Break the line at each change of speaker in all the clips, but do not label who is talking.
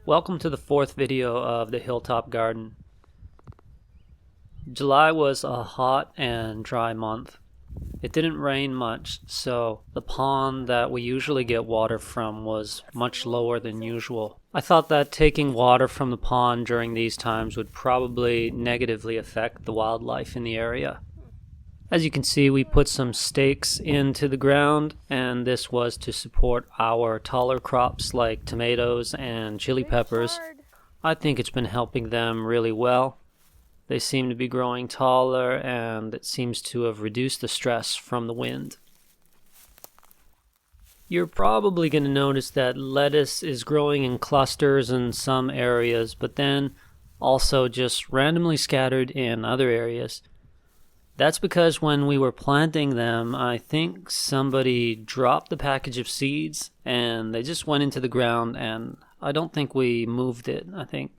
Welcome to the fourth video of the Hilltop Garden. July was a hot and dry month. It didn't rain much, so the pond that we usually get water from was much lower than usual. I thought that taking water from the pond during these times would probably negatively affect the wildlife in the area. As you can see, we put some stakes into the ground, and this was to support our taller crops like tomatoes and chili peppers. I think it's been helping them really well. They seem to be growing taller, and it seems to have reduced the stress from the wind. You're probably going to notice that lettuce is growing in clusters in some areas, but then also just randomly scattered in other areas. That's because when we were planting them, I think somebody dropped the package of seeds and they just went into the ground, and I don't think we moved it. I think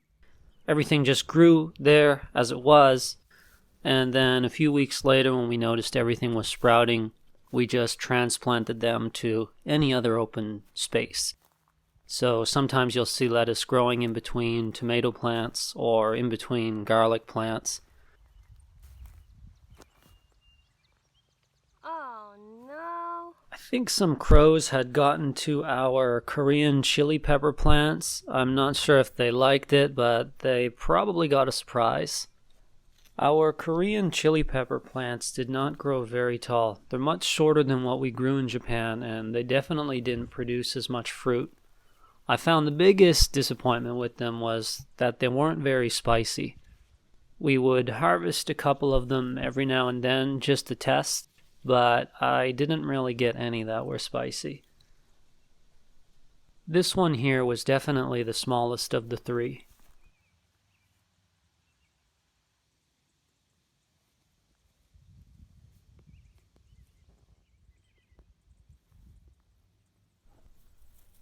everything just grew there as it was, and then a few weeks later when we noticed everything was sprouting, we just transplanted them to any other open space. So sometimes you'll see lettuce growing in between tomato plants or in between garlic plants. I think some crows had gotten to our Korean chili pepper plants. I'm not sure if they liked it, but they probably got a surprise. Our Korean chili pepper plants did not grow very tall. They're much shorter than what we grew in Japan, and they definitely didn't produce as much fruit. I found the biggest disappointment with them was that they weren't very spicy. We would harvest a couple of them every now and then just to test, but I didn't really get any that were spicy. This one here was definitely the smallest of the three.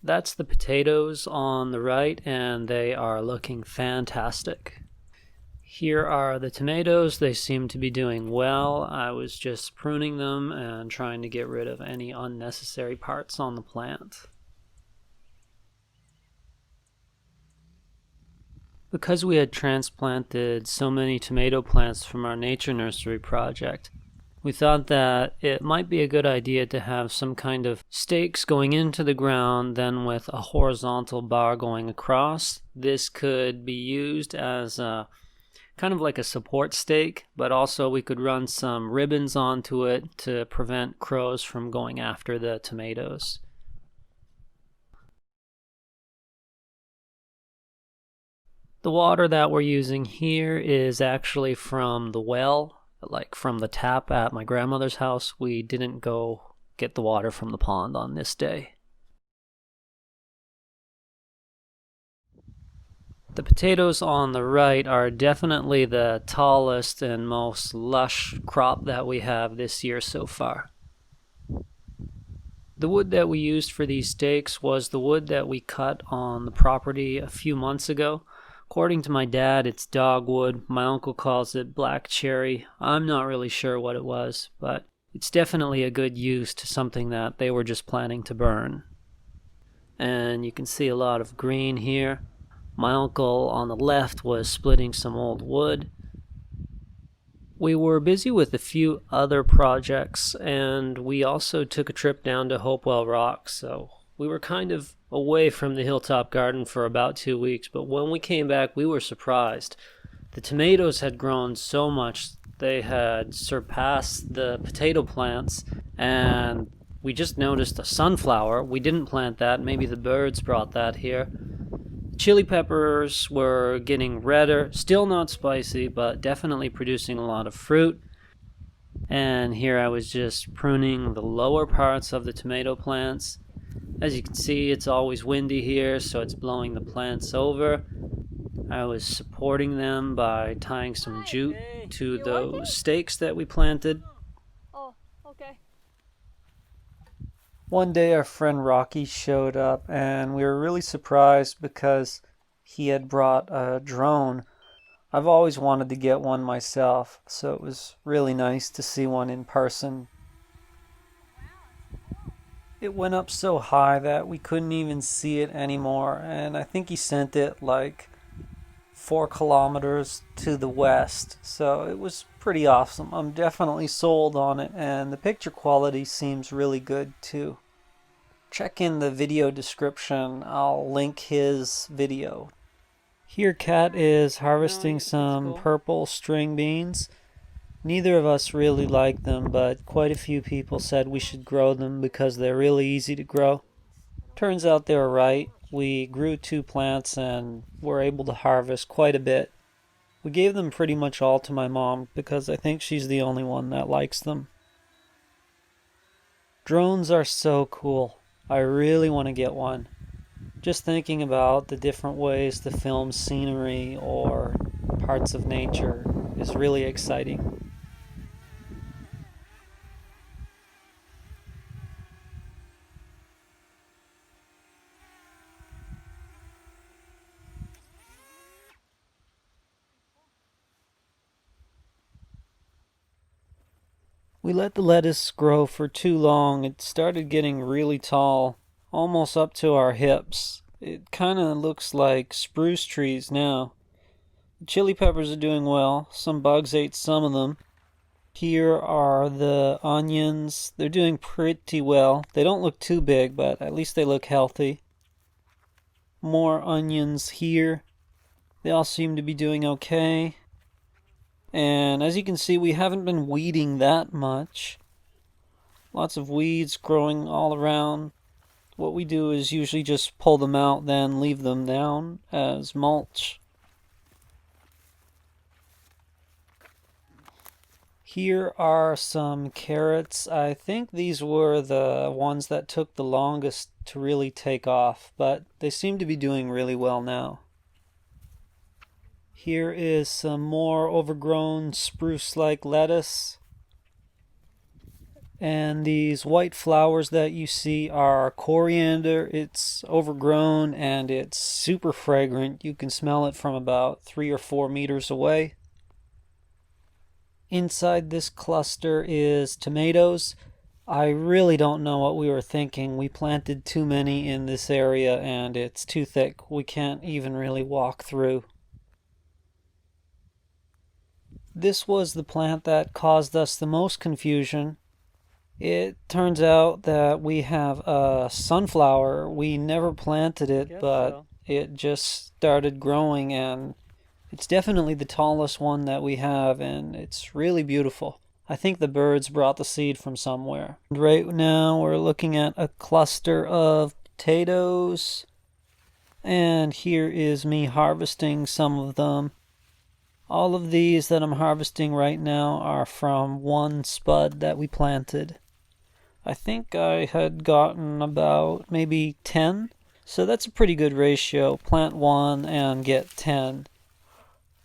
That's the potatoes on the right, and they are looking fantastic. Here are the tomatoes. They seem to be doing well. I was just pruning them and trying to get rid of any unnecessary parts on the plant. Because we had transplanted so many tomato plants from our nature nursery project, we thought that it might be a good idea to have some kind of stakes going into the ground, then with a horizontal bar going across. This could be used as a kind of like a support stake, but also we could run some ribbons onto it to prevent crows from going after the tomatoes. The water that we're using here is actually from the well, like from the tap at my grandmother's house. We didn't go get the water from the pond on this day. The potatoes on the right are definitely the tallest and most lush crop that we have this year so far. The wood that we used for these stakes was the wood that we cut on the property a few months ago. According to my dad, it's dogwood. My uncle calls it black cherry. I'm not really sure what it was, but it's definitely a good use to something that they were just planning to burn. And you can see a lot of green here. My uncle on the left was splitting some old wood. We were busy with a few other projects, and we also took a trip down to Hopewell Rock, so we were kind of away from the Hilltop Garden for about 2 weeks, but when we came back, we were surprised. The tomatoes had grown so much, they had surpassed the potato plants, and we just noticed a sunflower. We didn't plant that. Maybe the birds brought that here. Chili peppers were getting redder, still not spicy, but definitely producing a lot of fruit. And here I was just pruning the lower parts of the tomato plants. As you can see, it's always windy here, so it's blowing the plants over. I was supporting them by tying some jute to those stakes that we planted.
Oh, okay.
One day our friend Rocky showed up, and we were really surprised because he had brought a drone. I've always wanted to get one myself, so it was really nice to see one in person. It went up so high that we couldn't even see it anymore, and I think he sent it like 4 kilometers to the west, so it was pretty awesome. I'm definitely sold on it, and the picture quality seems really good too. Check in the video description, I'll link his video. Here Kat is harvesting some purple string beans. Neither of us really like them, but quite a few people said we should grow them because they're really easy to grow. Turns out they were right. We grew 2 plants and were able to harvest quite a bit. We gave them pretty much all to my mom because I think she's the only one that likes them. Drones are so cool. I really want to get one. Just thinking about the different ways to film scenery or parts of nature is really exciting. We let the lettuce grow for too long. It started getting really tall, almost up to our hips. It kind of looks like spruce trees now. The chili peppers are doing well. Some bugs ate some of them. Here are the onions. They're doing pretty well. They don't look too big, but at least they look healthy. More onions here. They all seem to be doing okay. And as you can see, we haven't been weeding that much. Lots of weeds growing all around. What we do is usually just pull them out, then leave them down as mulch. Here are some carrots. I think these were the ones that took the longest to really take off, but they seem to be doing really well now. Here is some more overgrown spruce-like lettuce. And these white flowers that you see are coriander. It's overgrown and it's super fragrant. You can smell it from about 3 or 4 meters away. Inside this cluster is tomatoes. I really don't know what we were thinking. We planted too many in this area and it's too thick. We can't even really walk through. This was the plant that caused us the most confusion. It turns out that we have a sunflower. We never planted it, but it just started growing, and it's definitely the tallest one that we have, and it's really beautiful. I think the birds brought the seed from somewhere. And right now we're looking at a cluster of potatoes, and here is me harvesting some of them. All of these that I'm harvesting right now are from one spud that we planted. I think I had gotten about maybe 10, so that's a pretty good ratio. Plant 1 and get 10.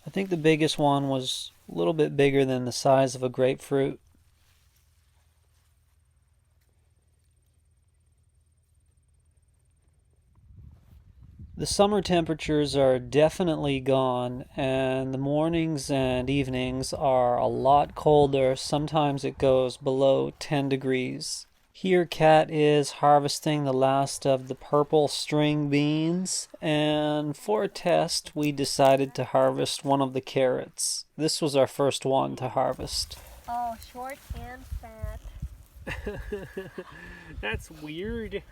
I think the biggest one was a little bit bigger than the size of a grapefruit. The summer temperatures are definitely gone, and the mornings and evenings are a lot colder. Sometimes it goes below 10 degrees. Here Kat is harvesting the last of the purple string beans, and for a test we decided to harvest one of the carrots. This was our first one to harvest.
Oh, short and fat.
That's weird.